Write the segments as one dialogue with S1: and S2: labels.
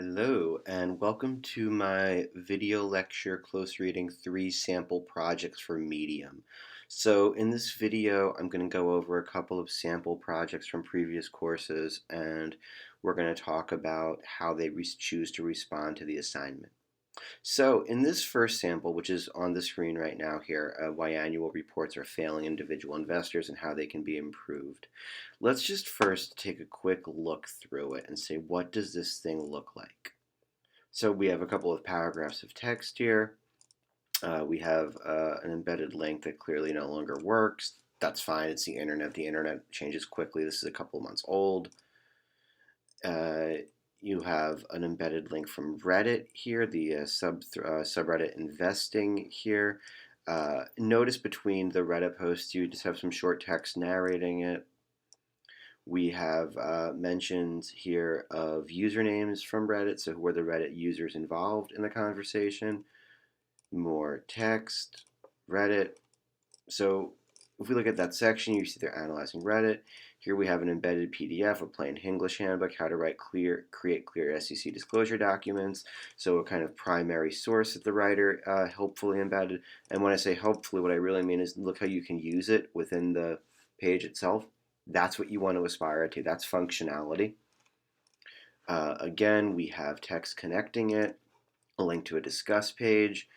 S1: Hello, and welcome to my video lecture, Close Reading 3 Sample Projects for Medium. So in this video, I'm going to go over a couple of sample projects from previous courses, and we're going to talk about how they choose to respond to the assignment. So in this first sample, which is on the screen right now here, why annual reports are failing individual investors and how they can be improved. Let's just first take a quick look through it and say, what does this thing look like? So we have a couple of paragraphs of text here. We have an embedded link that clearly no longer works. That's fine. It's the internet. The internet changes quickly. This is a couple months old. You have an embedded link from Reddit here, the subreddit investing here. Notice between the Reddit posts, you just have some short text narrating it. We have mentions here of usernames from Reddit, so who are the Reddit users involved in the conversation. More text, Reddit. So if we look at that section, you see they're analyzing Reddit. Here we have an embedded PDF, a plain English handbook, how to create clear SEC disclosure documents. So a kind of primary source that the writer helpfully embedded. And when I say helpfully, what I really mean is look how you can use it within the page itself. That's what you want to aspire to. That's functionality. Again, we have text connecting it, a link to a discuss page,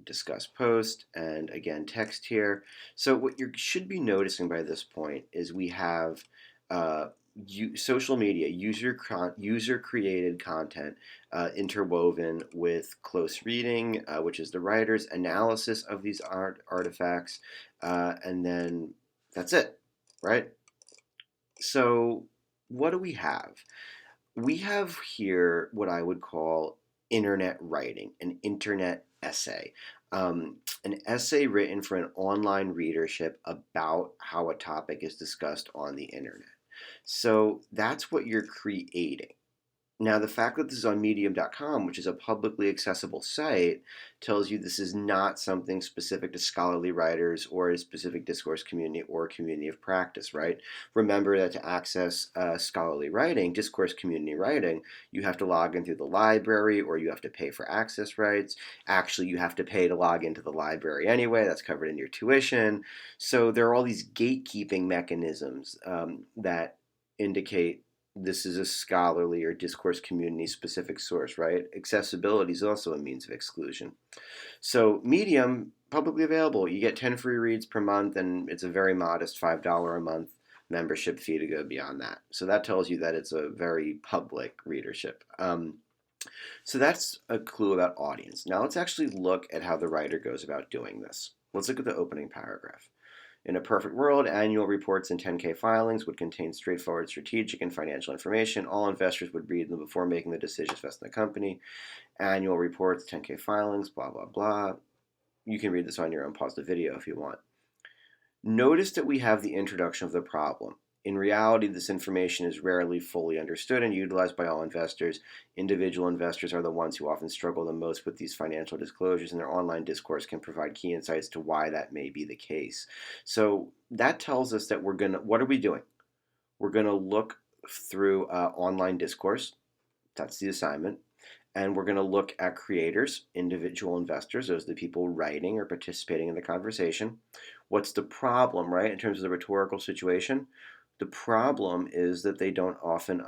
S1: discuss post, and again text here. So what you should be noticing by this point is we have social media, user created content interwoven with close reading, which is the writer's analysis of these artifacts, and then that's it, right? So what do we have? We have here what I would call internet writing, an internet essay. An essay written for an online readership about how a topic is discussed on the internet. So that's what you're creating. Now, the fact that this is on medium.com, which is a publicly accessible site, tells you this is not something specific to scholarly writers or a specific discourse community or community of practice, right? Remember that to access scholarly writing, discourse community writing, you have to log in through the library or you have to pay for access rights. Actually, you have to pay to log into the library anyway. That's covered in your tuition. So there are all these gatekeeping mechanisms that indicate this is a scholarly or discourse community specific source, right? Accessibility is also a means of exclusion. So Medium, publicly available. You get 10 free reads per month, and it's a very modest $5 a month membership fee to go beyond that. So that tells you that it's a very public readership. So that's a clue about audience. Now let's actually look at how the writer goes about doing this. Let's look at the opening paragraph. In a perfect world, annual reports and 10K filings would contain straightforward strategic and financial information. All investors would read them before making the decisions invest in the company. Annual reports, 10K filings, blah, blah, blah. You can read this on your own. Pause the video if you want. Notice that we have the introduction of the problem. In reality, this information is rarely fully understood and utilized by all investors. Individual investors are the ones who often struggle the most with these financial disclosures, and their online discourse can provide key insights to why that may be the case. So that tells us that what are we doing? We're going to look through online discourse. That's the assignment. And we're going to look at creators, individual investors, those are the people writing or participating in the conversation. What's the problem, right, in terms of the rhetorical situation? The problem is that they don't often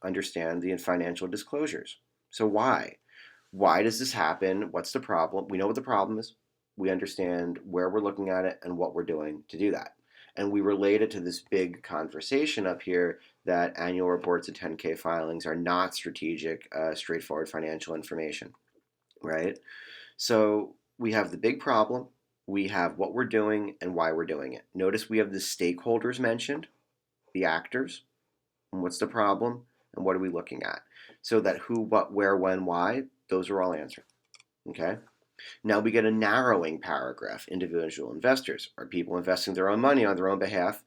S1: understand the financial disclosures. So why? Why does this happen? What's the problem? We know what the problem is. We understand where we're looking at it and what we're doing to do that. And we relate it to this big conversation up here that annual reports and 10K filings are not strategic, straightforward financial information, right? So we have the big problem, we have what we're doing and why we're doing it. Notice we have the stakeholders mentioned, the actors, and what's the problem, and what are we looking at. So that who, what, where, when, why, those are all answered, okay? Now we get a narrowing paragraph. Individual investors are people investing their own money on their own behalf.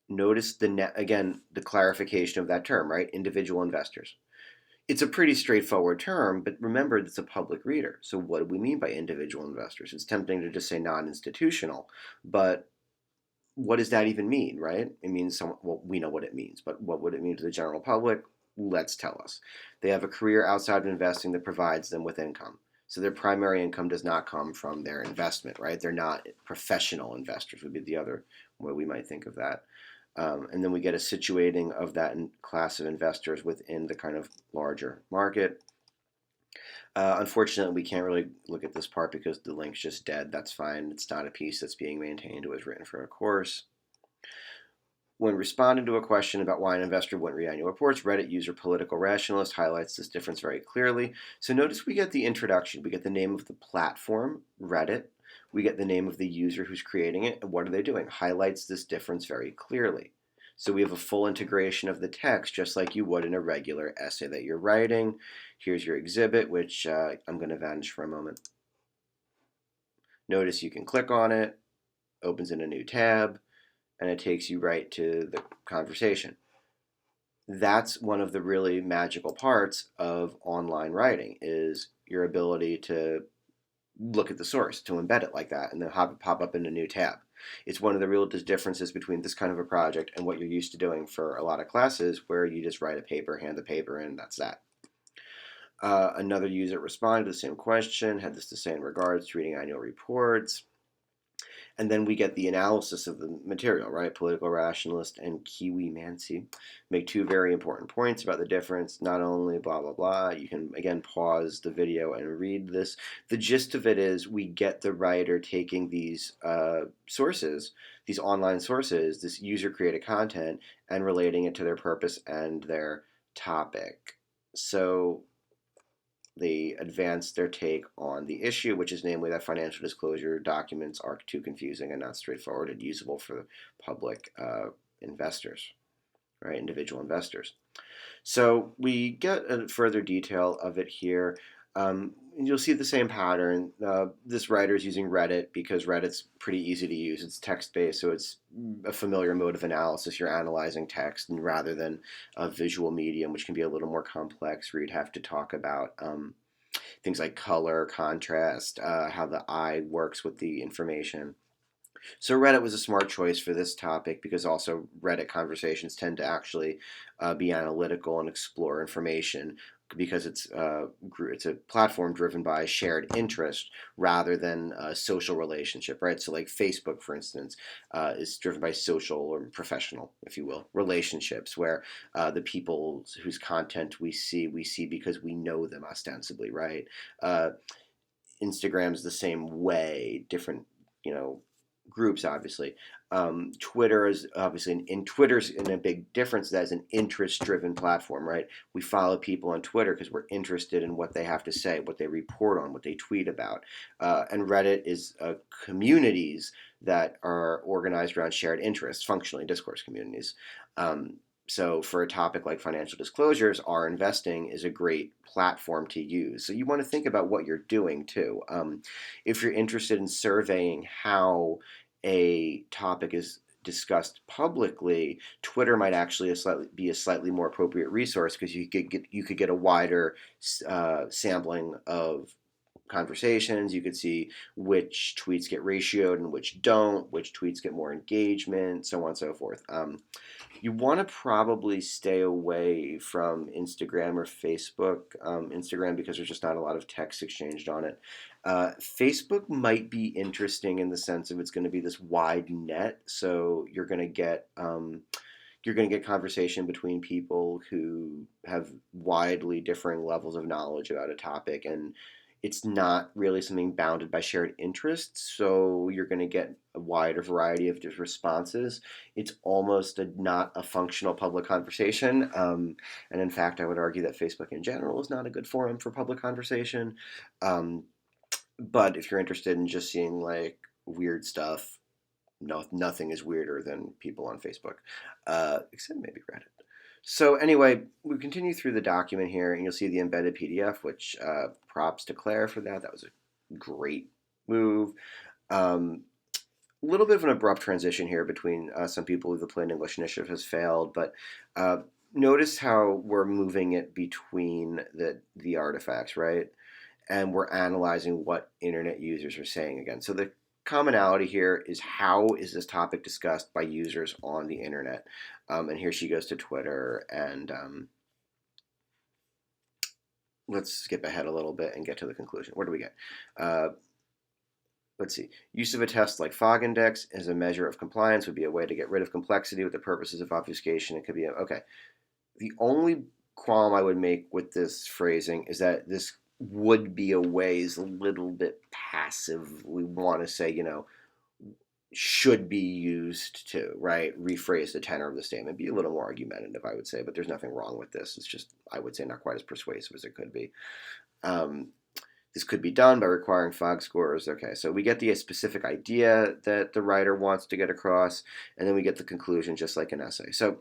S1: Notice again the clarification of that term, right? Individual investors. It's a pretty straightforward term, but remember it's a public reader. So what do we mean by individual investors? It's tempting to just say non-institutional, but what does that even mean, right? It means well, we know what it means, but what would it mean to the general public? let's tell us. They have a career outside of investing that provides them with income. So their primary income does not come from their investment, right? They're not professional investors, would be the other way we might think of that. And then we get a situating of that class of investors within the kind of larger market. Unfortunately, we can't really look at this part because the link's just dead. That's fine. It's not a piece that's being maintained. It was written for a course. When responding to a question about why an investor wouldn't read annual reports, Reddit user Political Rationalist highlights this difference very clearly. So notice we get the introduction. We get the name of the platform, Reddit. We get the name of the user who's creating it. And what are they doing? Highlights this difference very clearly. So we have a full integration of the text, just like you would in a regular essay that you're writing. Here's your exhibit, which I'm going to vanish for a moment. Notice you can click on it, opens in a new tab, and it takes you right to the conversation. That's one of the really magical parts of online writing, is your ability to look at the source, to embed it like that, and then pop up in a new tab. It's one of the real differences between this kind of a project and what you're used to doing for a lot of classes, where you just write a paper, hand the paper in, that's that. Another user responded to the same question, had this to say in regards to reading annual reports. And then we get the analysis of the material, right? Political Rationalist and Kiwi Mansi make two very important points about the difference. Not only blah, blah, blah. You can, again, pause the video and read this. The gist of it is we get the writer taking these sources, these online sources, this user-created content, and relating it to their purpose and their topic. So they advance their take on the issue, which is namely that financial disclosure documents are too confusing and not straightforward and usable for public investors, right? Individual investors. So we get a further detail of it here. You'll see the same pattern. This writer is using Reddit because Reddit's pretty easy to use. It's text-based, so it's a familiar mode of analysis. You're analyzing text, and rather than a visual medium, which can be a little more complex, where you'd have to talk about things like color, contrast, how the eye works with the information. So Reddit was a smart choice for this topic because also Reddit conversations tend to actually be analytical and explore information, because it's a platform driven by shared interest rather than a social relationship, right? So like Facebook, for instance, is driven by social or professional, if you will, relationships, where the people whose content we see because we know them ostensibly, right? Instagram's the same way, different, groups, obviously. Twitter is obviously, Twitter's in a big difference. That is an interest-driven platform, right? We follow people on Twitter because we're interested in what they have to say, what they report on, what they tweet about. And Reddit is communities that are organized around shared interests, functionally discourse communities. So for a topic like financial disclosures, our investing is a great platform to use. So you want to think about what you're doing too. If you're interested in surveying how a topic is discussed publicly, Twitter might actually be a slightly more appropriate resource, because you could get a wider sampling of conversations. You could see which tweets get ratioed and which don't, which tweets get more engagement, so on and so forth. You want to probably stay away from Instagram or Facebook. Instagram, because there's just not a lot of text exchanged on it. Facebook might be interesting in the sense of it's going to be this wide net, so you're going to get conversation between people who have widely differing levels of knowledge about a topic, and it's not really something bounded by shared interests, so you're going to get a wider variety of different responses. It's almost not a functional public conversation, and in fact, I would argue that Facebook in general is not a good forum for public conversation. But if you're interested in just seeing like weird stuff, nothing is weirder than people on Facebook, except maybe Reddit. So anyway, we continue through the document here, and you'll see the embedded PDF, which props to Claire for that. That was a great move. A little bit of an abrupt transition here between some people who the Plain English Initiative has failed, but notice how we're moving it between the artifacts, right? And we're analyzing what internet users are saying again. So the commonality here is, how is this topic discussed by users on the internet? And here she goes to Twitter, and let's skip ahead a little bit and get to the conclusion. Where do we get? Uh, let's see. Use of a test like Fog Index as a measure of compliance would be a way to get rid of complexity with the purposes of obfuscation. It could be okay. The only qualm I would make with this phrasing is that this would be a way is a little bit passive. We want to say, should be used to, right? Rephrase the tenor of the statement, be a little more argumentative, I would say, but there's nothing wrong with this. It's just, I would say, not quite as persuasive as it could be. Um, this could be done by requiring fog scores. Okay, so we get the specific idea that the writer wants to get across, and then we get the conclusion just like an essay. So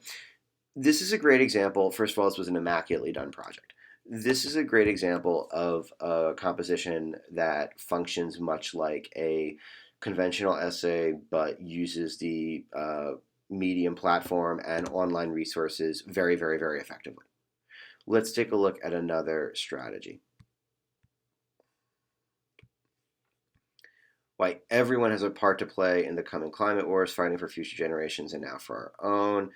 S1: this is a great example. First of all, this was an immaculately done project. This is a great example of a composition that functions much like a conventional essay, but uses the Medium platform and online resources very, very, very effectively. Let's take a look at another strategy. Why everyone has a part to play in the coming climate wars, fighting for future generations and now for our own.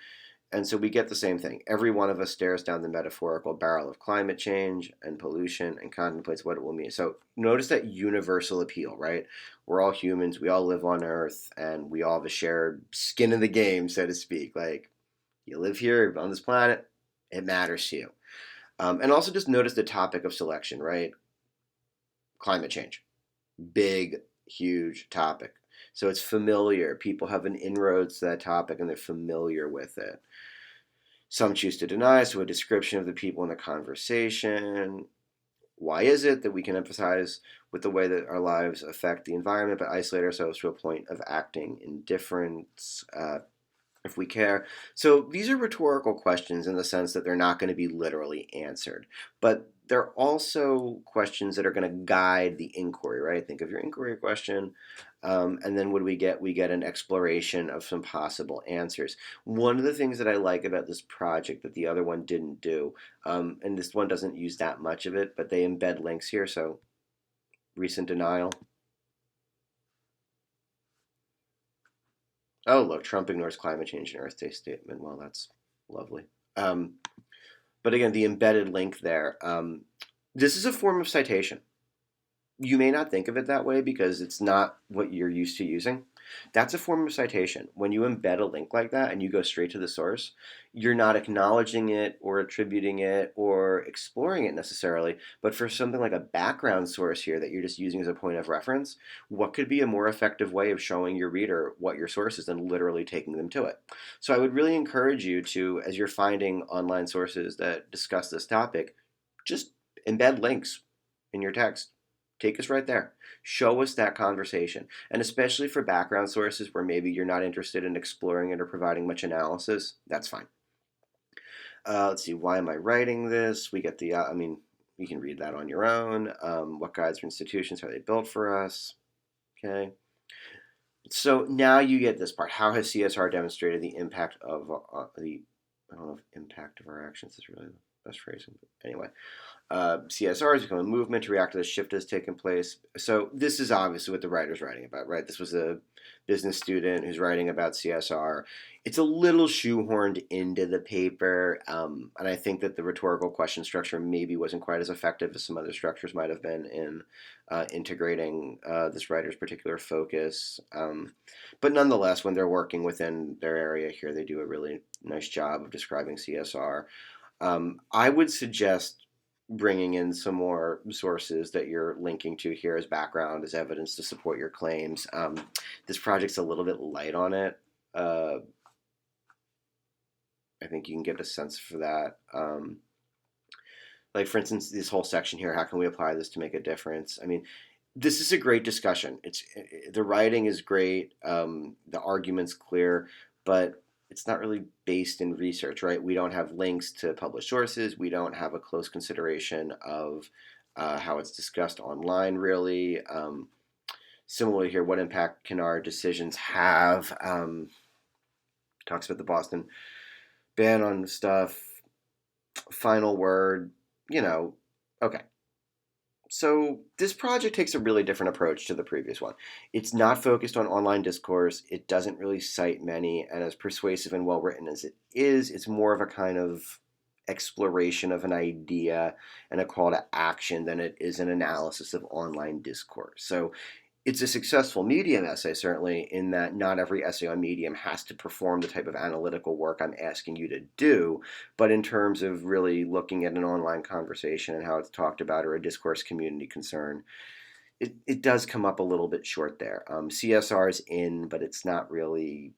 S1: And so we get the same thing. Every one of us stares down the metaphorical barrel of climate change and pollution and contemplates what it will mean. So notice that universal appeal, right? We're all humans, we all live on Earth, and we all have a shared skin in the game, so to speak. Like, you live here on this planet, it matters to you. And also just notice the topic of selection, right? Climate change. Big, huge topic. So it's familiar. People have an inroads to that topic and they're familiar with it. Some choose to deny, so a description of the people in the conversation. Why is it that we can emphasize with the way that our lives affect the environment, but isolate ourselves to a point of acting indifference if we care? So these are rhetorical questions in the sense that they're not going to be literally answered, but they're also questions that are going to guide the inquiry, right? Think of your inquiry question. And then what do we get? We get an exploration of some possible answers. One of the things that I like about this project that the other one didn't do, and this one doesn't use that much of it, but they embed links here. So recent denial. Oh, look, Trump ignores climate change in Earth Day statement. Well, that's lovely. Um, but again, the embedded link there. This is a form of citation. You may not think of it that way because it's not what you're used to using. That's a form of citation. When you embed a link like that and you go straight to the source, you're not acknowledging it or attributing it or exploring it necessarily. But for something like a background source here that you're just using as a point of reference, what could be a more effective way of showing your reader what your source is than literally taking them to it? So I would really encourage you to, as you're finding online sources that discuss this topic, just embed links in your text. Take us right there. Show us that conversation. And especially for background sources where maybe you're not interested in exploring it or providing much analysis, that's fine. Let's see, why am I writing this? We get the, you can read that on your own. What guides or institutions are they built for us? Okay. So now you get this part. How has CSR demonstrated the impact of I don't know if impact of our actions is really the best phrasing, but anyway. CSR has become a movement to react to the shift that has taken place. So this is obviously what the writer's writing about, right? This was a business student who's writing about CSR. It's a little shoehorned into the paper, and I think that the rhetorical question structure maybe wasn't quite as effective as some other structures might have been in integrating this writer's particular focus. But nonetheless, when they're working within their area here, they do a really nice job of describing CSR. I would suggest bringing in some more sources that you're linking to here as background, as evidence to support your claims. This project's a little bit light on it. I think you can get a sense for that. Like, for instance, this whole section here, how can we apply this to make a difference? I mean, this is a great discussion. The writing is great, the argument's clear, but it's not really based in research, right? We don't have links to published sources. We don't have a close consideration of how it's discussed online, really. Similarly here, what impact can our decisions have? Talks about the Boston ban on stuff, final word, okay. So this project takes a really different approach to the previous one. It's not focused on online discourse. It doesn't really cite many, and as persuasive and well written as it is, it's more of a kind of exploration of an idea and a call to action than it is an analysis of online discourse. So it's a successful Medium essay, certainly, in that not every essay on Medium has to perform the type of analytical work I'm asking you to do. But in terms of really looking at an online conversation and how it's talked about, or a discourse community concern, it does come up a little bit short there. CSR is in, but it's not really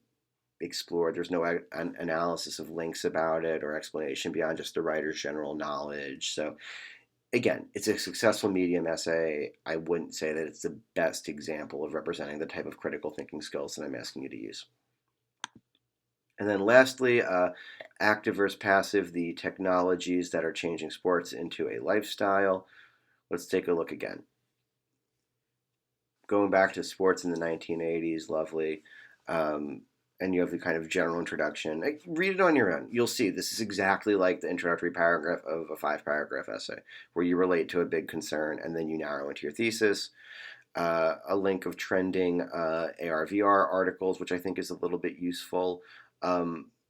S1: explored. There's no an analysis of links about it or explanation beyond just the writer's general knowledge. So again, it's a successful Medium essay. I wouldn't say that it's the best example of representing the type of critical thinking skills that I'm asking you to use. And then lastly, active versus passive, the technologies that are changing sports into a lifestyle. Let's take a look again. Going back to sports in the 1980s, lovely. And you have the kind of general introduction. Read it on your own. You'll see this is exactly like the introductory paragraph of a 5-paragraph essay, where you relate to a big concern and then you narrow into your thesis. A link of trending AR/VR articles, which I think is a little bit useful.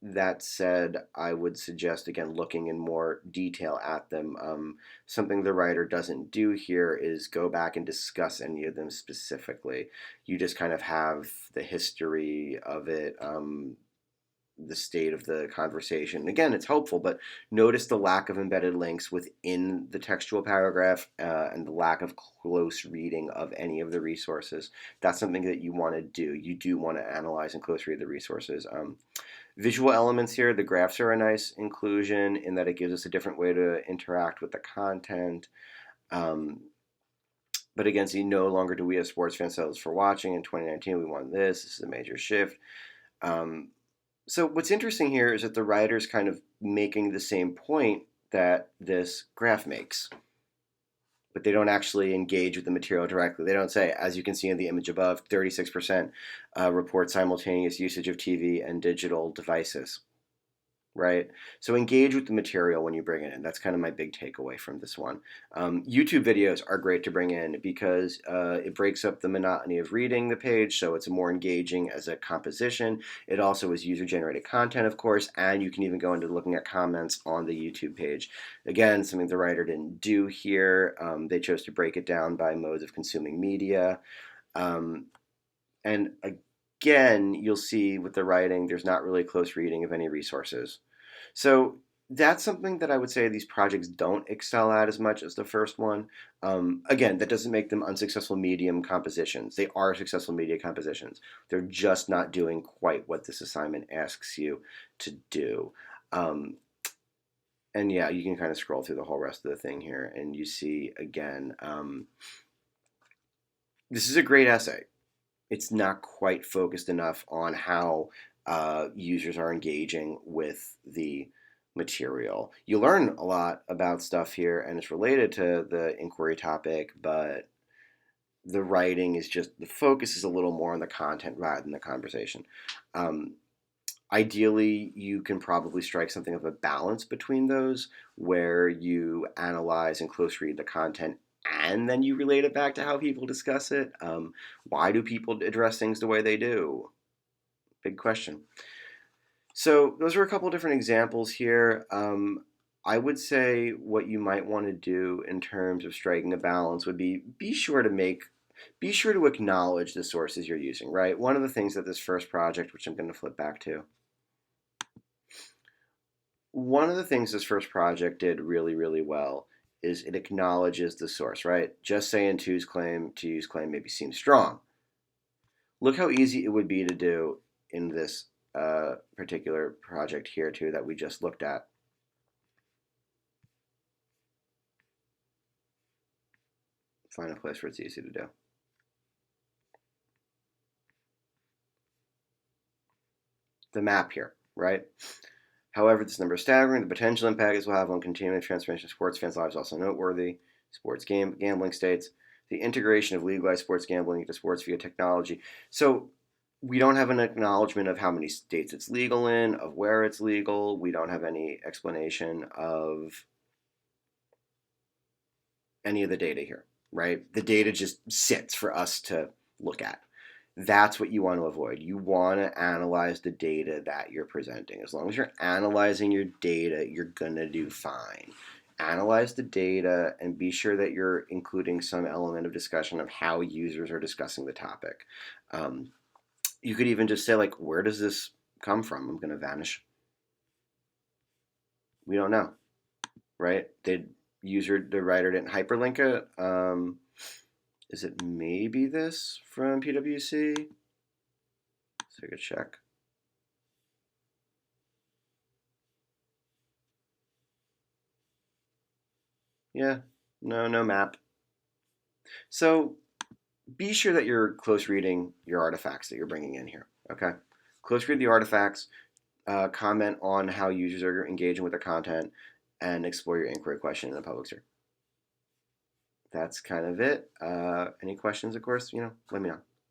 S1: That said, I would suggest, again, looking in more detail at them. Something the writer doesn't do here is go back and discuss any of them specifically. You just kind of have the history of it, the state of the conversation. Again, it's helpful, but notice the lack of embedded links within the textual paragraph and the lack of close reading of any of the resources. That's something that you want to do. You do want to analyze and close read the resources. Visual elements here, the graphs are a nice inclusion in that it gives us a different way to interact with the content. But again, see, no longer do we as sports fans settle for watching. In 2019, we want this. This is a major shift. So what's interesting here is that the writer's kind of making the same point that this graph makes, but they don't actually engage with the material directly. They don't say, as you can see in the image above, 36% report simultaneous usage of TV and digital devices, right? So engage with the material when you bring it in. That's kind of my big takeaway from this one. YouTube videos are great to bring in because it breaks up the monotony of reading the page, so it's more engaging as a composition. It also is user-generated content, of course, and you can even go into looking at comments on the YouTube page. Again, something the writer didn't do here. They chose to break it down by modes of consuming media. And again, you'll see with the writing, there's not really close reading of any resources. So that's something that I would say these projects don't excel at as much as the first one. Again, that doesn't make them unsuccessful Medium compositions. They are successful media compositions. They're just not doing quite what this assignment asks you to do. And yeah, you can kind of scroll through the whole rest of the thing here, and you see, again, this is a great essay. It's not quite focused enough on how users are engaging with the material. You learn a lot about stuff here, and it's related to the inquiry topic, but the writing is just, the focus is a little more on the content rather than the conversation. Ideally, you can probably strike something of a balance between those, where you analyze and close read the content and then you relate it back to how people discuss it. Why do people address things the way they do? Big question. So those are a couple of different examples here. I would say what you might want to do in terms of striking a balance would be sure to acknowledge the sources you're using, right? One of the things that this first project, which I'm going to flip back to, one of the things this first project did really, really well is it acknowledges the source, right? Just saying to's claim maybe seems strong. Look how easy it would be to do in this particular project here too that we just looked at. Find a place where it's easy to do. The map here, right? However, this number is staggering. The potential impact this will have on continuing transformation of sports fans' lives is also noteworthy. Sports gambling states. The integration of legalized sports gambling into sports via technology. So we don't have an acknowledgement of how many states it's legal in, of where it's legal. We don't have any explanation of any of the data here, right? The data just sits for us to look at. That's what you want to avoid. You want to analyze the data that you're presenting. As long as you're analyzing your data, you're going to do fine. Analyze the data and be sure that you're including some element of discussion of how users are discussing the topic. You could even just say, like, where does this come from? I'm going to vanish. We don't know, right? The writer didn't hyperlink it. Is it maybe this from PwC? Let's take a check. Yeah, no map. So be sure that you're close reading your artifacts that you're bringing in here. Okay, close read the artifacts. Comment on how users are engaging with the content, and explore your inquiry question in the public sphere. That's kind of it. Any questions, of course, let me know.